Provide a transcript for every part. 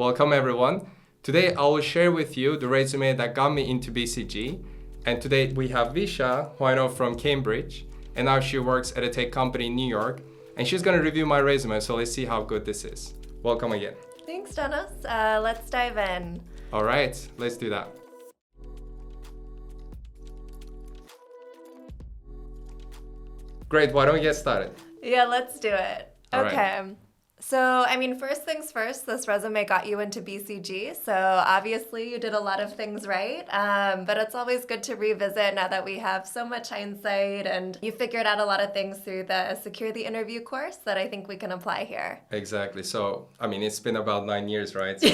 Welcome everyone. Today I will share with you the resume that got me into BCG. And today we have Visha, who I know from Cambridge, and now she works at a tech company in New York. And she's going to review my resume, so let's see how good this is. Welcome again. Thanks, Dennis. Let's dive in. All right, let's do that. Great, why don't we get started? Yeah, let's do it. All Okay. right. So, first things first, this resume got you into BCG. So obviously you did a lot of things right. But it's always good to revisit now that we have so much hindsight and you figured out a lot of things through the Secure the Interview course that I think we can apply here. Exactly. So, it's been about 9 years, right? So,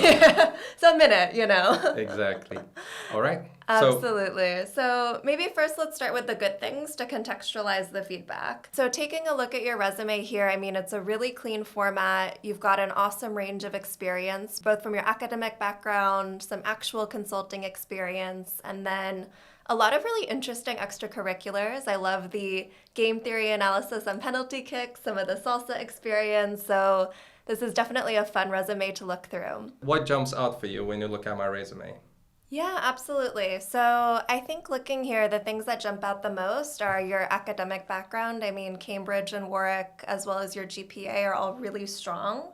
So a minute, exactly. All right. Absolutely. So maybe first let's start with the good things to contextualize the feedback. So taking a look at your resume here, it's a really clean format. You've got an awesome range of experience, both from your academic background, some actual consulting experience, and then a lot of really interesting extracurriculars. I love the game theory analysis on penalty kicks, some of the salsa experience. So this is definitely a fun resume to look through. What jumps out for you when you look at my resume? Yeah, absolutely. So I think looking here, the things that jump out the most are your academic background. Cambridge and Warwick, as well as your GPA, are all really strong.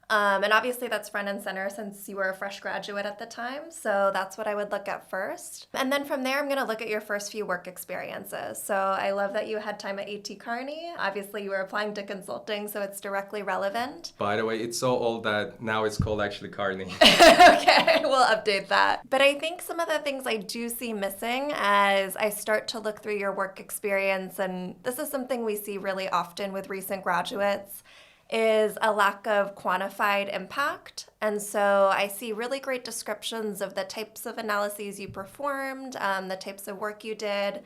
And obviously that's front and center since you were a fresh graduate at the time. So that's what I would look at first. And then from there, I'm going to look at your first few work experiences. So I love that you had time at A.T. Kearney. Obviously you were applying to consulting, so it's directly relevant. By the way, it's so old that now it's called actually Kearney. Okay, we'll update that. But I think some of the things I do see missing as I start to look through your work experience, and this is something we see really often with recent graduates, is a lack of quantified impact. And so I see really great descriptions of the types of analyses you performed, the types of work you did.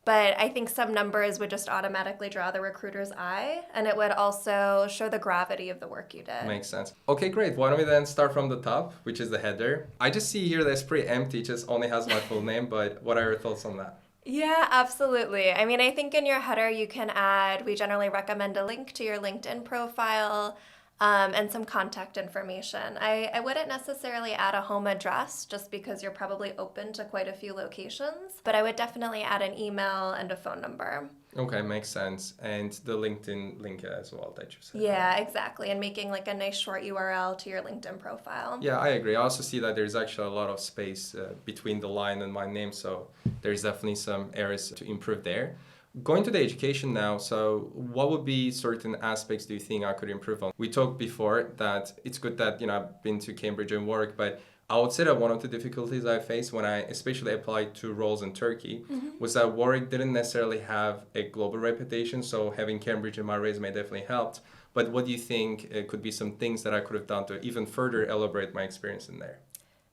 But I think some numbers would just automatically draw the recruiter's eye, and it would also show the gravity of the work you did. Makes sense. Okay, great. Why don't we then start from the top, which is the header. I just see here that's pretty empty, just only has my full name, but what are your thoughts on that? Yeah, absolutely. I think in your header you can add, we generally recommend a link to your LinkedIn profile and some contact information. I wouldn't necessarily add a home address just because you're probably open to quite a few locations, but I would definitely add an email and a phone number. Okay, makes sense. And the LinkedIn link as well that you said. Yeah, exactly. And making like a nice short URL to your LinkedIn profile. Yeah, I agree. I also see that there's actually a lot of space between the line and my name, so there's definitely some areas to improve there. Going to the education now, so what would be certain aspects do you think I could improve on? We talked before that it's good that, I've been to Cambridge and Warwick, but I would say that one of the difficulties I faced when I especially applied to roles in Turkey was that Warwick didn't necessarily have a global reputation, so having Cambridge in my resume definitely helped. But what do you think could be some things that I could have done to even further elaborate my experience in there?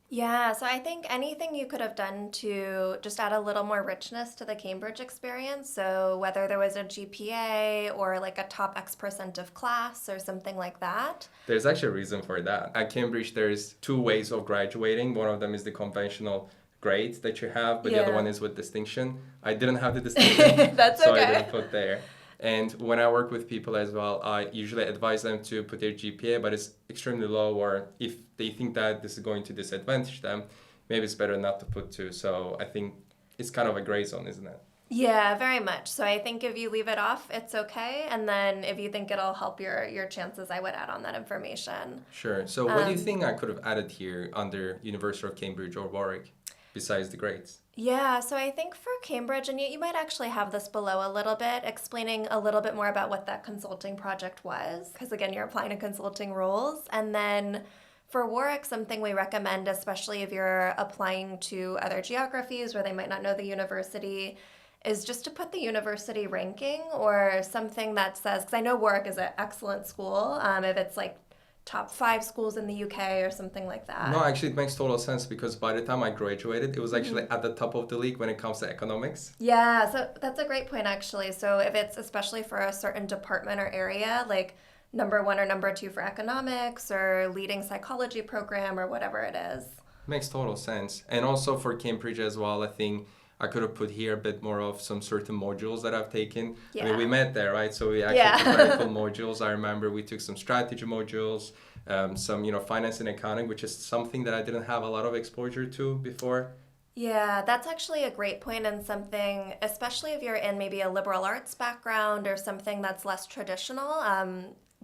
Yeah, so I think anything you could have done to just add a little more richness to the Cambridge experience. So whether there was a GPA or like a top X% of class or something like that. There's actually a reason for that. At Cambridge, there's 2 ways of graduating. One of them is the conventional grade that you have, but the other one is with distinction. I didn't have the distinction, That's so okay. I didn't put there. And when I work with people as well, I usually advise them to put their GPA, but it's extremely low, or if they think that this is going to disadvantage them, maybe it's better not to put 2. So I think it's kind of a gray zone, isn't it? Yeah, very much. So I think if you leave it off, it's okay. And then if you think it'll help your chances, I would add on that information. Sure. So what do you think I could have added here under University of Cambridge or Warwick besides the grades? Yeah, so I think for Cambridge, and you might actually have this below a little bit, explaining a little bit more about what that consulting project was, because again, you're applying to consulting roles. And then for Warwick, something we recommend, especially if you're applying to other geographies where they might not know the university, is just to put the university ranking or something that says, because I know Warwick is an excellent school, if it's like top 5 schools in the UK or something like that. No, actually, it makes total sense because by the time I graduated, it was actually at the top of the league when it comes to economics. Yeah, so that's a great point, actually. So if it's especially for a certain department or area, like number 1 or number 2 for economics or leading psychology program or whatever it is. Makes total sense. And also for Cambridge as well, I think I could have put here a bit more of some certain modules that I've taken. Yeah. I mean, we met there, right? So we actually took very cool modules. I remember we took some strategy modules, some, finance and accounting, which is something that I didn't have a lot of exposure to before. Yeah, that's actually a great point, and something, especially if you're in maybe a liberal arts background or something that's less traditional,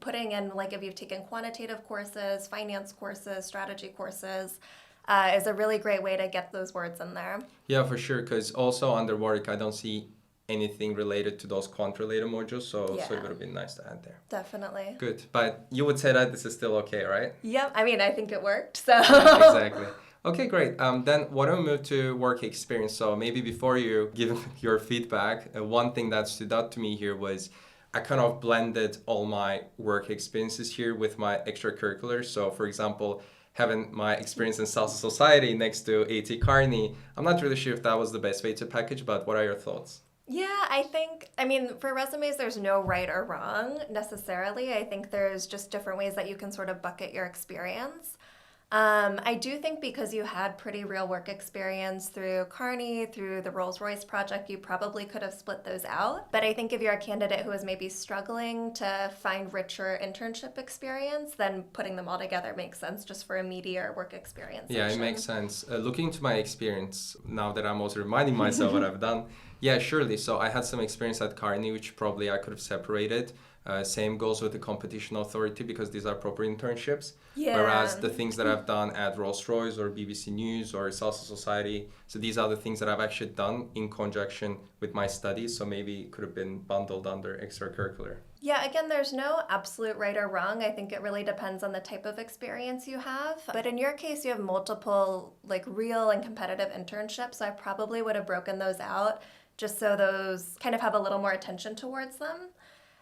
putting in, like if you've taken quantitative courses, finance courses, strategy courses, is a really great way to get those words in there. Yeah, for sure, because also under work, I don't see anything related to those quant-related modules, so it would have been nice to add there. Definitely. Good, but you would say that this is still okay, right? Yep, I mean, I think it worked, so. Yeah, exactly. Okay, great. Then why don't we move to work experience? So maybe before you give your feedback, one thing that stood out to me here was I kind of blended all my work experiences here with my extracurriculars. So for example, having my experience in Salsa Society next to A.T. Kearney, I'm not really sure if that was the best way to package, but what are your thoughts? Yeah, I mean, for resumes, there's no right or wrong necessarily. I think there's just different ways that you can sort of bucket your experience. I do think because you had pretty real work experience through Kearney, through the Rolls-Royce project, you probably could have split those out. But I think if you're a candidate who is maybe struggling to find richer internship experience, then putting them all together makes sense just for a meatier work experience. Yeah, it makes sense. Looking to my experience, now that I'm also reminding myself what I've done, yeah, surely. So I had some experience at Kearney, which probably I could have separated. Same goes with the competition authority because these are proper internships. Yeah. Whereas the things that I've done at Rolls-Royce or BBC News or Salsa Society, so these are the things that I've actually done in conjunction with my studies. So maybe it could have been bundled under extracurricular. Yeah, again, there's no absolute right or wrong. I think it really depends on the type of experience you have. But in your case, you have multiple like real and competitive internships. So I probably would have broken those out just so those kind of have a little more attention towards them.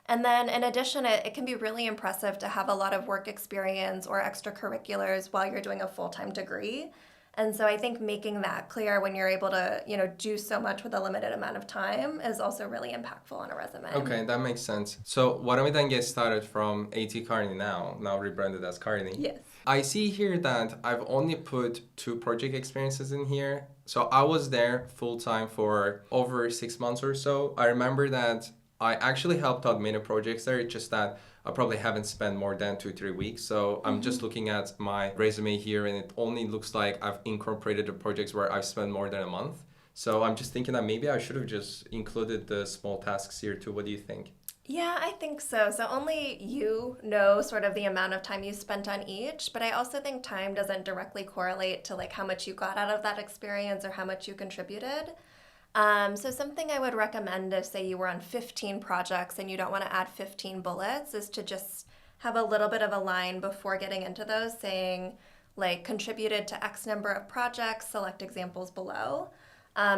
And then in addition, it can be really impressive to have a lot of work experience or extracurriculars while you're doing a full-time degree. And so I think making that clear when you're able to, do so much with a limited amount of time is also really impactful on a resume. Okay, that makes sense. So why don't we then get started from A.T. Kearney now rebranded as Kearney. Yes. I see here that I've only put 2 project experiences in here. So I was there full-time for over 6 months or so. I remember that I actually helped out many projects there. It's just that I probably haven't spent more than 2-3 weeks. So I'm just looking at my resume here and it only looks like I've incorporated the projects where I've spent more than a month. So I'm just thinking that maybe I should have just included the small tasks here too. What do you think? Yeah, I think so. So only you know sort of the amount of time you spent on each, but I also think time doesn't directly correlate to like how much you got out of that experience or how much you contributed. So something I would recommend if, say, you were on 15 projects and you don't want to add 15 bullets is to just have a little bit of a line before getting into those saying, like, contributed to X number of projects, select examples below,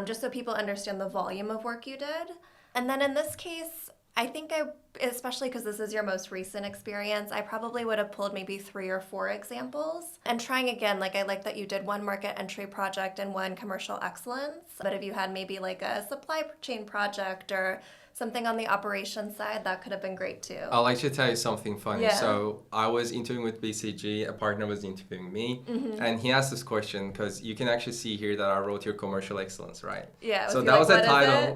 just so people understand the volume of work you did. And then in this case, I think especially because this is your most recent experience, I probably would have pulled maybe 3 or 4 examples. And trying again, like I like that you did 1 market entry project and 1 commercial excellence. But if you had maybe like a supply chain project or something on the operations side, that could have been great too. I'll actually tell you something funny. Yeah. So I was interviewing with BCG, a partner was interviewing me, and he asked this question because you can actually see here that I wrote here commercial excellence, right? Yeah. So that was a title.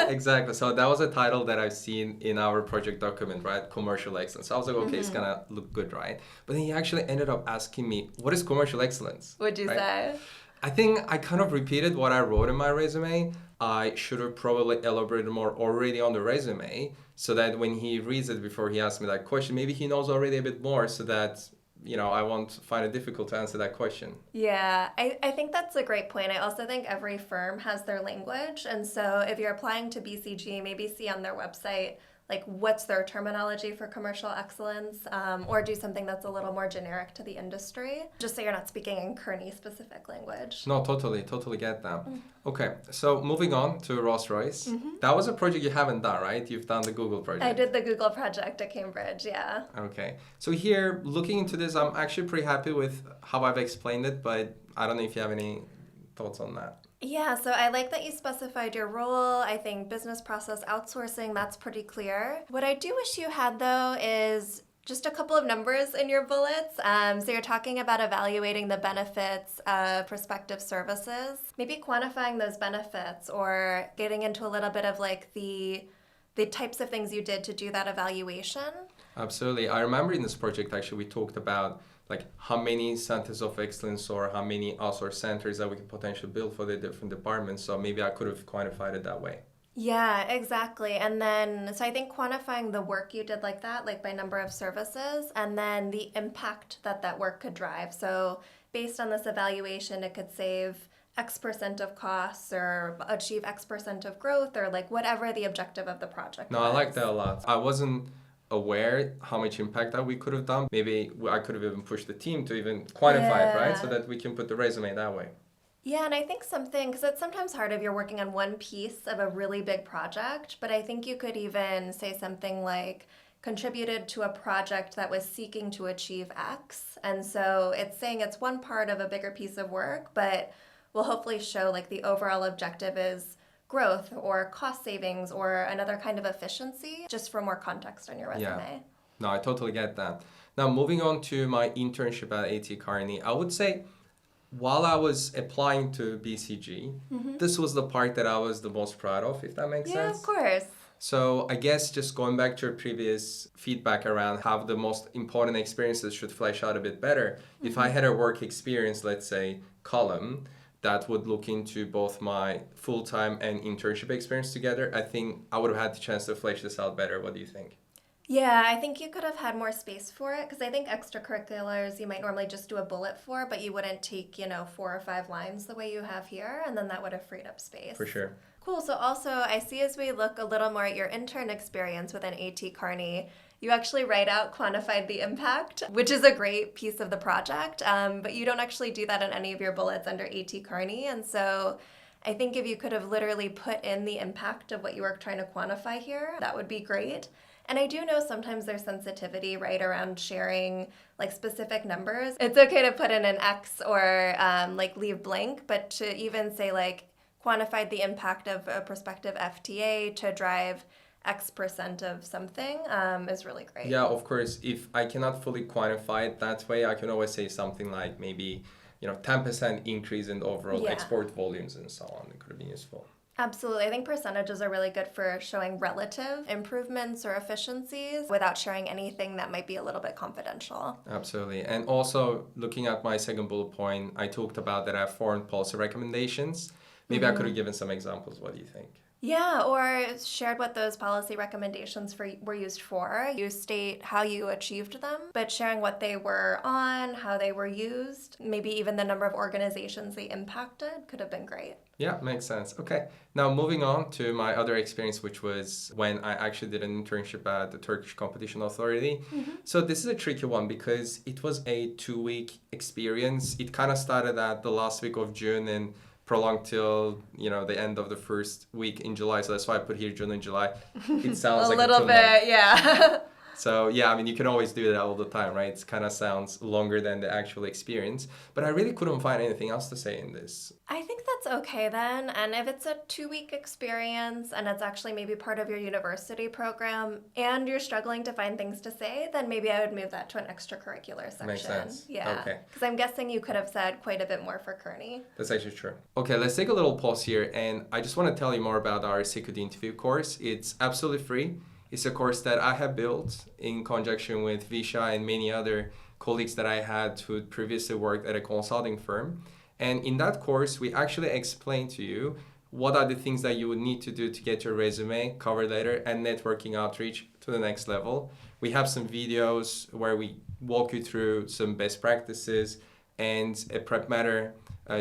Exactly. So that was a title that I've seen in our project document, right? Commercial excellence. So I was like, okay, it's gonna look good, right? But then he actually ended up asking me, what is commercial excellence? What'd you say? I think I kind of repeated what I wrote in my resume. I should have probably elaborated more already on the resume so that when he reads it before he asks me that question, maybe he knows already a bit more so that, I won't find it difficult to answer that question. Yeah, I think that's a great point. I also think every firm has their language. And so if you're applying to BCG, maybe see on their website, like what's their terminology for commercial excellence, or do something that's a little more generic to the industry, just so you're not speaking in Kearney specific language. No, totally get that. Okay, so moving on to Rolls-Royce. That was a project you haven't done, right? You've done the Google project. I did the Google project at Cambridge, yeah. Okay, so here, looking into this, I'm actually pretty happy with how I've explained it, but I don't know if you have any thoughts on that. Yeah, so I like that you specified your role. I think business process outsourcing, that's pretty clear. What I do wish you had, though, is just a couple of numbers in your bullets. So you're talking about evaluating the benefits of prospective services, maybe quantifying those benefits or getting into a little bit of like the types of things you did to do that evaluation. Absolutely. I remember in this project, actually, we talked about like how many centers of excellence or how many outsource centers that we could potentially build for the different departments. So maybe I could have quantified it that way. Yeah, exactly. And then, so I think quantifying the work you did like that, like by number of services, and then the impact that that work could drive. So based on this evaluation, it could save X% of costs or achieve X% of growth or like whatever the objective of the project No, was. I like that a lot. I wasn't aware how much impact that we could have done. Maybe I could have even pushed the team to even quantify it, right? So that we can put the resume that way. Yeah, and I think something, because it's sometimes hard if you're working on one piece of a really big project, but I think you could even say something like contributed to a project that was seeking to achieve X. And so it's saying it's one part of a bigger piece of work, but will hopefully show like the overall objective is growth or cost savings or another kind of efficiency, just for more context on your resume. Yeah. No, I totally get that. Now, moving on to my internship at AT Kearney, I would say while I was applying to BCG, this was the part that I was the most proud of, if that makes sense. Yeah, of course. So I guess just going back to your previous feedback around how the most important experiences should flesh out a bit better, if I had a work experience, let's say, column, that would look into both my full-time and internship experience together, I think I would have had the chance to flesh this out better. What do you think? Yeah, I think you could have had more space for it because I think extracurriculars you might normally just do a bullet for, but you wouldn't take, 4 or 5 lines the way you have here, and then that would have freed up space. For sure. Cool. So also, I see as we look a little more at your intern experience within AT Kearney, you actually write out quantified the impact, which is a great piece of the project, but you don't actually do that in any of your bullets under AT Kearney, and so I think if you could have literally put in the impact of what you were trying to quantify here, that would be great. And I do know sometimes there's sensitivity, right, around sharing like specific numbers. It's okay to put in an X or like leave blank, but to even say like quantified the impact of a prospective FTA to drive X% of something is really great. Yeah, of course. If I cannot fully quantify it that way, I can always say something like maybe 10% increase in overall export volumes and so on. It could be useful. Absolutely. I think percentages are really good for showing relative improvements or efficiencies without sharing anything that might be a little bit confidential. Absolutely. And also looking at my second bullet point, I talked about that I have foreign policy recommendations. Maybe I could have given some examples. What do you think? Yeah, or shared what those policy recommendations were used for. You state how you achieved them, but sharing what they were on, how they were used, maybe even the number of organizations they impacted could have been great. Yeah, makes sense. Okay. Now moving on to my other experience, which was when I actually did an internship at the Turkish Competition Authority. So this is a tricky one because it was a 2-week experience. It kind of started at the last week of June and prolonged till the end of the first week in July. So that's why I put here June and July. It sounds like a little bit, yeah. So yeah, I mean, you can always do that all the time, right? It kind of sounds longer than the actual experience, but I really couldn't find anything else to say in this. I think that's okay then. And if it's a 2-week experience and it's actually maybe part of your university program and you're struggling to find things to say, then maybe I would move that to an extracurricular section. Makes sense. Yeah. Okay. Because I'm guessing you could have said quite a bit more for Kearney. That's actually true. Okay, let's take a little pause here, and I just want to tell you more about our Secret Interview course. It's absolutely free. It's a course that I have built in conjunction with Visha and many other colleagues that I had who previously worked at a consulting firm. And in that course, we actually explain to you what are the things that you would need to do to get your resume, cover letter, and networking outreach to the next level. We have some videos where we walk you through some best practices, and a Prepmatter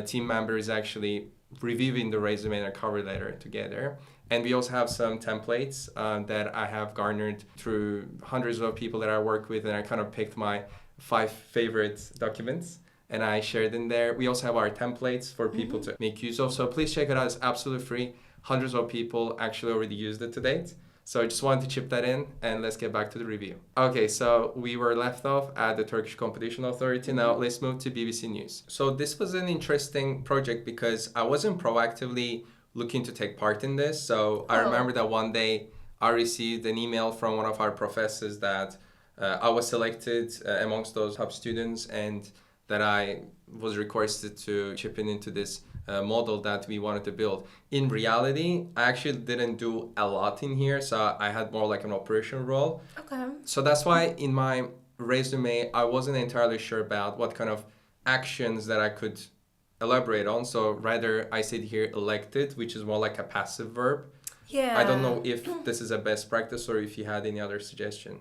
team member is actually reviewing the resume and a cover letter together. And we also have some templates that I have garnered through hundreds of people that I work with, and I kind of picked my 5 favorite documents and I shared in there. We also have our templates for people to make use of. So please check it out. It's absolutely free. Hundreds of people actually already used it to date. So I just wanted to chip that in, and let's get back to the review. Okay, so we were left off at the Turkish Competition Authority. Now let's move to BBC News. So this was an interesting project because I wasn't proactively looking to take part in this. So I remember that one day I received an email from one of our professors that I was selected amongst those top students and that I was requested to chip in into this model that we wanted to build. In reality, I actually didn't do a lot in here, so I had more like an operational role. Okay. So that's why in my resume, I wasn't entirely sure about what kind of actions that I could elaborate on. So rather, I said here elected, which is more like a passive verb. Yeah. I don't know if this is a best practice or if you had any other suggestion.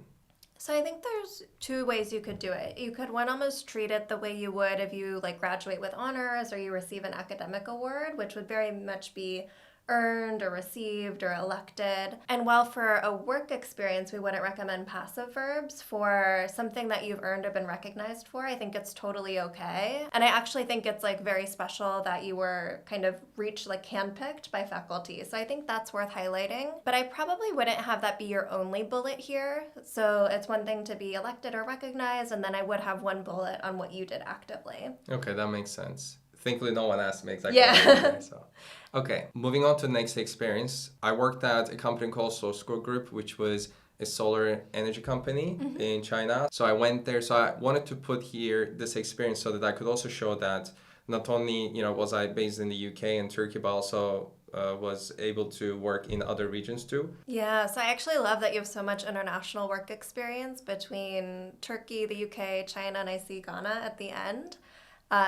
So I think there's two ways you could do it. You could one almost treat it the way you would if you like graduate with honors or you receive an academic award, which would very much be earned or received or elected. And while for a work experience we wouldn't recommend passive verbs, for something that you've earned or been recognized for, I think it's totally okay. And I actually think it's like very special that you were kind of reached like handpicked by faculty. So I think that's worth highlighting. But I probably wouldn't have that be your only bullet here. So it's one thing to be elected or recognized, and then I would have one bullet on what you did actively. Okay, that makes sense. Thankfully, no one asked me exactly. Yeah. So. Okay, moving on to the next experience. I worked at a company called SourceCo Group, which was a solar energy company in China. So I went there. So I wanted to put here this experience so that I could also show that not only was I based in the UK and Turkey, but also was able to work in other regions too. Yeah, so I actually love that you have so much international work experience between Turkey, the UK, China, and I see Ghana at the end.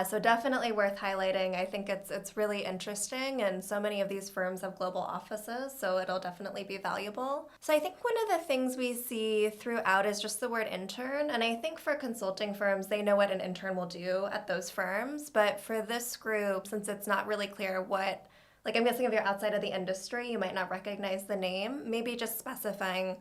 So definitely worth highlighting. I think it's really interesting, and so many of these firms have global offices, so it'll definitely be valuable. So I think one of the things we see throughout is just the word intern, and I think for consulting firms, they know what an intern will do at those firms, but for this group, since it's not really clear what, like I'm guessing if you're outside of the industry, you might not recognize the name, maybe just specifying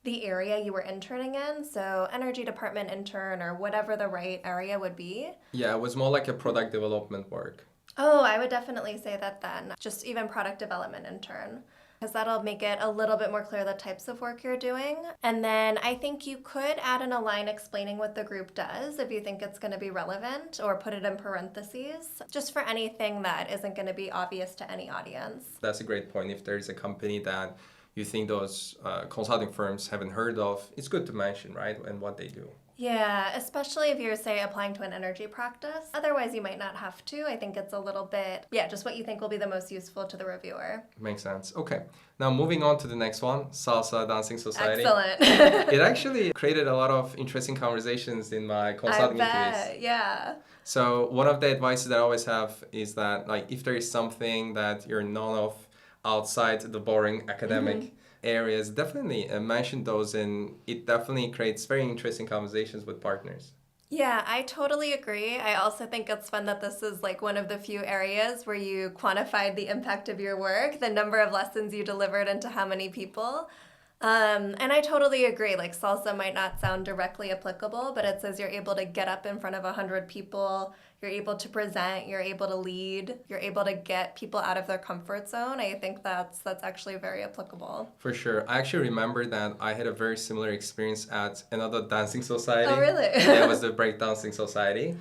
the area you were interning in, so energy department intern or whatever the right area would be. Yeah, it was more like a product development work. Oh, I would definitely say that then. Just even product development intern, because that'll make it a little bit more clear the types of work you're doing. And then I think you could add in a line explaining what the group does if you think it's going to be relevant, or put it in parentheses, just for anything that isn't going to be obvious to any audience. That's a great point. If there's a company that you think those consulting firms haven't heard of, it's good to mention, right? And what they do. Yeah, especially if you're, say, applying to an energy practice. Otherwise, you might not have to. I think it's a little bit, just what you think will be the most useful to the reviewer. Makes sense. Okay. Now, moving on to the next one, Salsa Dancing Society. Excellent. It actually created a lot of interesting conversations in my consulting interviews. Yeah. So one of the advices that I always have is that, like, if there is something that you're known of outside the boring academic areas, definitely mention those, and it definitely creates very interesting conversations with partners. Yeah, I totally agree. I also think it's fun that this is like one of the few areas where you quantified the impact of your work, the number of lessons you delivered into how many people. And I totally agree. Like salsa might not sound directly applicable, but it says you're able to get up in front of 100 people, you're able to present, you're able to lead, you're able to get people out of their comfort zone. I think that's actually very applicable. For sure. I actually remember that I had a very similar experience at another dancing society. Oh, really? Yeah, it was the breakdancing society.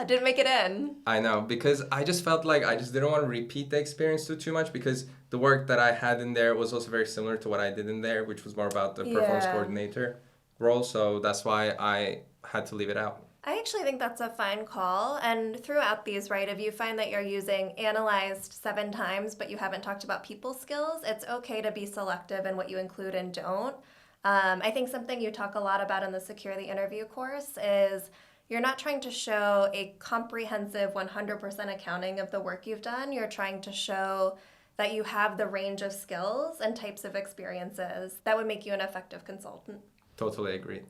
Didn't make it in. I know, because I just felt like I just didn't want to repeat the experience too much, because the work that I had in there was also very similar to what I did in there, which was more about the performance coordinator role. So that's why I had to leave it out. I actually think that's a fine call. And throughout these, right, if you find that you're using analyzed 7 times, but you haven't talked about people skills, it's okay to be selective in what you include and don't. I think something you talk a lot about in the Secure the Interview course is you're not trying to show a comprehensive 100% accounting of the work you've done. You're trying to show that you have the range of skills and types of experiences that would make you an effective consultant. Totally agree.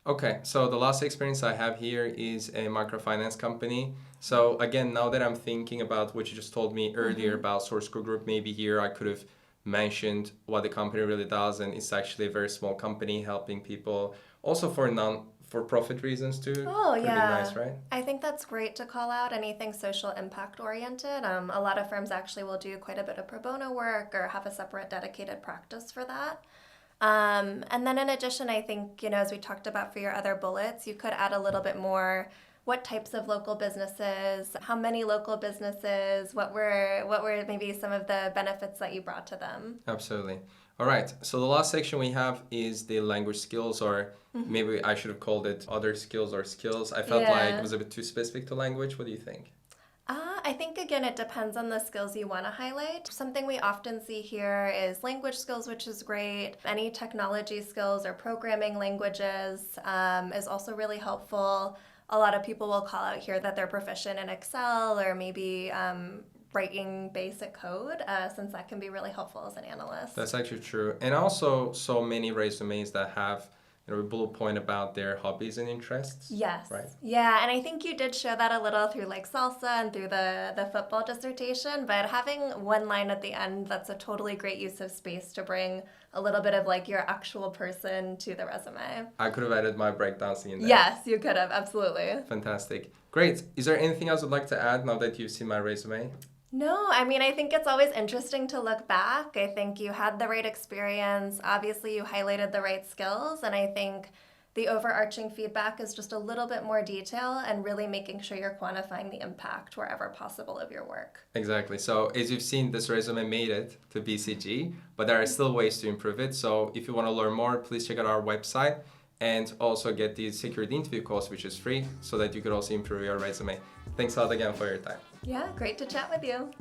Okay, so the last experience I have here is a microfinance company. So again, now that I'm thinking about what you just told me earlier about SourceCo Group, maybe here I could have mentioned what the company really does, and it's actually a very small company helping people also for profit reasons too. Oh, Could yeah. be nice, right? I think that's great to call out anything social impact oriented. A lot of firms actually will do quite a bit of pro bono work or have a separate dedicated practice for that. And then in addition, I think, as we talked about for your other bullets, you could add a little bit more what types of local businesses, how many local businesses, what were maybe some of the benefits that you brought to them. Absolutely. All right. So the last section we have is the language skills, or maybe I should have called it other skills or skills. I felt like it was a bit too specific to language. What do you think? I I think again, it depends on the skills you want to highlight. Something we often see here is language skills, which is great. Any technology skills or programming languages is also really helpful. A lot of people will call out here that they're proficient in Excel or maybe writing basic code, since that can be really helpful as an analyst. That's actually true. And also so many resumes that have a bullet point about their hobbies and interests. Yes. Right? Yeah, and I think you did show that a little through like salsa and through the football dissertation, but having one line at the end, that's a totally great use of space to bring a little bit of like your actual person to the resume. I could have added my breakdancing in there. Yes, you could have, absolutely. Fantastic. Great. Is there anything else you'd like to add now that you've seen my resume? No, I mean, I think it's always interesting to look back. I think you had the right experience. Obviously, you highlighted the right skills. And I think the overarching feedback is just a little bit more detail and really making sure you're quantifying the impact wherever possible of your work. Exactly. So as you've seen, this resume made it to BCG, but there are still ways to improve it. So if you want to learn more, please check out our website and also get the security interview course, which is free, so that you could also improve your resume. Thanks a lot again for your time. Yeah, great to chat with you.